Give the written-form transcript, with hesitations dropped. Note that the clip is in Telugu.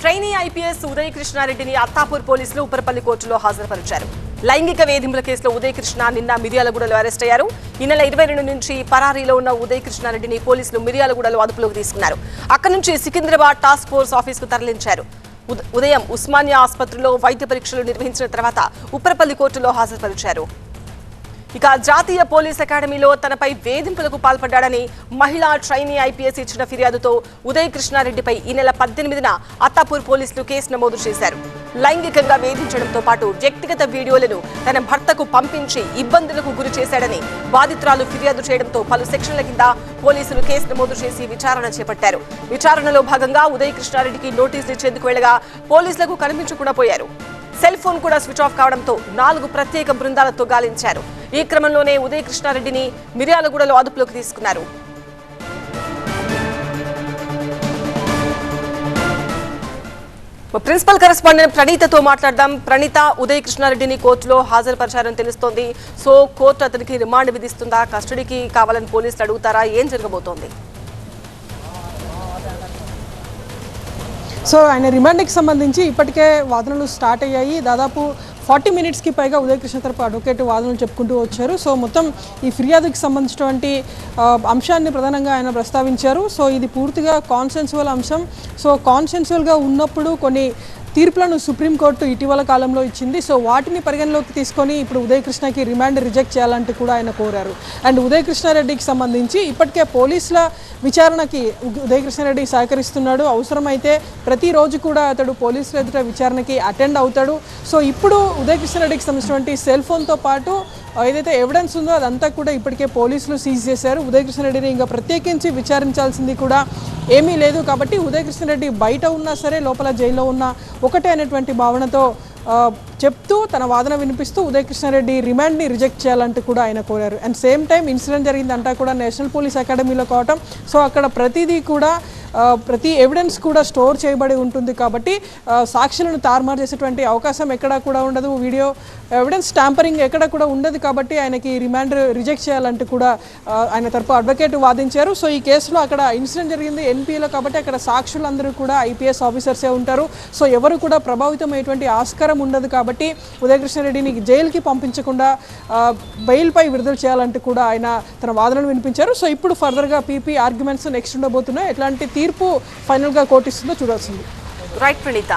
ట్రైనీ ఐపీఎస్ ఉదయ్ కృష్ణారెడ్డిని అత్తాపూర్ పోలీసులు ఉపరపల్లి కోర్టులో హాజరుపరిచారు. లైంగిక వేధింపుల కేసులో ఉదయ్ కృష్ణ నిన్న మిర్యాలగూడలో అరెస్ట్ అయ్యారు. ఈ నెల 22 నుంచి పరారీలో ఉన్న ఉదయ్ కృష్ణారెడ్డిని పోలీసులు మిర్యాలగూడలో అదుపులోకి తీసుకున్నారు. అక్కడి నుంచి సికింద్రాబాద్ టాస్క్ ఫోర్స్ ఆఫీసుకు తరలించారు. ఉదయం ఉస్మానియా ఆసుపత్రిలో వైద్య పరీక్షలు నిర్వహించిన తర్వాత ఉపరపల్లి కోర్టులో హాజరుపరిచారు. ఇక జాతీయ పోలీస్ అకాడమీలో తనపై వేధింపులకు పాల్పడ్డాడని మహిళా ట్రైనీ ఐపీఎస్ ఇచ్చిన ఫిర్యాదుతో ఉదయ్ కృష్ణారెడ్డిపై ఈ నెల 18న అత్తాపూర్ పోలీసులు కేసు నమోదు చేశారు. లైంగికంగా వేధించడంతో పాటు వ్యక్తిగత వీడియోలను తన భర్తకు పంపించి ఇబ్బందులకు గురి చేశాడని బాధితురాలు ఫిర్యాదు చేయడంతో పలు సెక్షన్ల కింద పోలీసులు కేసు నమోదు చేసి విచారణ చేపట్టారు. విచారణలో భాగంగా ఉదయ్ కృష్ణారెడ్డికి నోటీసులు ఇచ్చేందుకు వెళ్లగా పోలీసులకు కనిపించకుండా పోయారు. సెల్ ఫోన్ కూడా స్విచ్ ఆఫ్ కావడంతో 4 ప్రత్యేక బృందాలతో గాలించారు. ఈ క్రమంలోనే ఉదయ్ కృష్ణారెడ్డిని మిర్యాలగూడలో అదుపులోకి తీసుకున్నారు. ప్రిన్సిపల్ కరెస్పాండెంట్ ప్రణీతతో మాట్లాడదాం. ప్రణీత, ఉదయ్ కృష్ణారెడ్డిని కోర్టులో హాజరుపరిచారని తెలుస్తోంది. సో కోర్టు అతనికి రిమాండ్ విధిస్తుందా? కస్టడీకి కావాలని పోలీసులు అడుగుతారా? ఏం జరగబోతోంది? సో ఆయన రిమాండ్కి సంబంధించి ఇప్పటికే వాదనలు స్టార్ట్ అయ్యాయి. దాదాపు 40 మినిట్స్కి పైగా ఉదయ్ కృష్ణ తరపు అడ్వకేట్ వాదనలు చెప్పుకుంటూ వచ్చారు. సో మొత్తం ఈ ఫిర్యాదుకి సంబంధించినటువంటి అంశాన్ని ప్రధానంగా ఆయన ప్రస్తావించారు. సో ఇది పూర్తిగా కాన్సెన్సువల్ అంశం. సో కాన్సెన్సువల్గా ఉన్నప్పుడు కొన్ని తీర్పులను సుప్రీంకోర్టు ఇటీవల కాలంలో ఇచ్చింది. సో వాటిని పరిగణలోకి తీసుకొని ఇప్పుడు ఉదయ్ కృష్ణకి రిమాండ్ రిజెక్ట్ చేయాలంటూ కూడా ఆయన కోరారు. అండ్ ఉదయ్ కృష్ణారెడ్డికి సంబంధించి ఇప్పటికే పోలీసుల విచారణకి ఉదయ్ కృష్ణారెడ్డి సహకరిస్తున్నాడు. అవసరమైతే ప్రతిరోజు కూడా అతడు పోలీసుల ఎదుట విచారణకి అటెండ్ అవుతాడు. సో ఇప్పుడు ఉదయ్ కృష్ణారెడ్డికి సంబంధించినటువంటి సెల్ ఫోన్తో పాటు ఏదైతే ఎవిడెన్స్ ఉందో అదంతా కూడా ఇప్పటికే పోలీసులు సీజ్ చేశారు. ఉదయ్ కృష్ణారెడ్డిని ఇంకా ప్రత్యేకించి విచారించాల్సింది కూడా ఏమీ లేదు. కాబట్టి ఉదయ్ కృష్ణారెడ్డి బయట ఉన్నా సరే లోపల జైల్లో ఉన్నా ఒకటే అనేటువంటి భావనతో చెప్తూ తన వాదన వినిపిస్తూ ఉదయ్ కృష్ణారెడ్డి రిమాండ్ని రిజెక్ట్ చేయాలంటూ కూడా ఆయన కోరారు. అండ్ సేమ్ టైం ఇన్సిడెంట్ జరిగిందంటా కూడా నేషనల్ పోలీస్ అకాడమీలో కావటం. సో అక్కడ ప్రతిదీ కూడా ప్రతి ఎవిడెన్స్ కూడా స్టోర్ చేయబడి ఉంటుంది. కాబట్టి సాక్షులను తారుమారు చేసేటువంటి అవకాశం ఎక్కడా కూడా ఉండదు. వీడియో ఎవిడెన్స్ ట్యాంపరింగ్ ఎక్కడ కూడా ఉండదు. కాబట్టి ఆయనకి రిమాండ్ రిజెక్ట్ చేయాలంటూ కూడా ఆయన తరపు అడ్వకేట్ వాదించారు. సో ఈ కేసులో అక్కడ ఇన్సిడెంట్ జరిగింది ఎన్పీఏలో కాబట్టి అక్కడ సాక్షులందరూ కూడా ఐపీఎస్ ఆఫీసర్సే ఉంటారు. సో ఎవరు కూడా ప్రభావితం అయ్యేటువంటి ఆస్కారం ఉండదు. కాబట్టి ఉదయ్ కృష్ణారెడ్డిని జైలుకి పంపించకుండా బెయిల్పై విడుదల చేయాలంటూ కూడా ఆయన తన వాదనలు వినిపించారు. సో ఇప్పుడు ఫర్దర్గా పీపీ ఆర్గ్యుమెంట్స్ నెక్స్ట్ ఉండబోతున్నాయి. ఎట్లాంటి తీర్పు ఫైనల్గా కోర్టు ఇస్తుందో చూడాల్సింది. రైట్ ప్రణీత.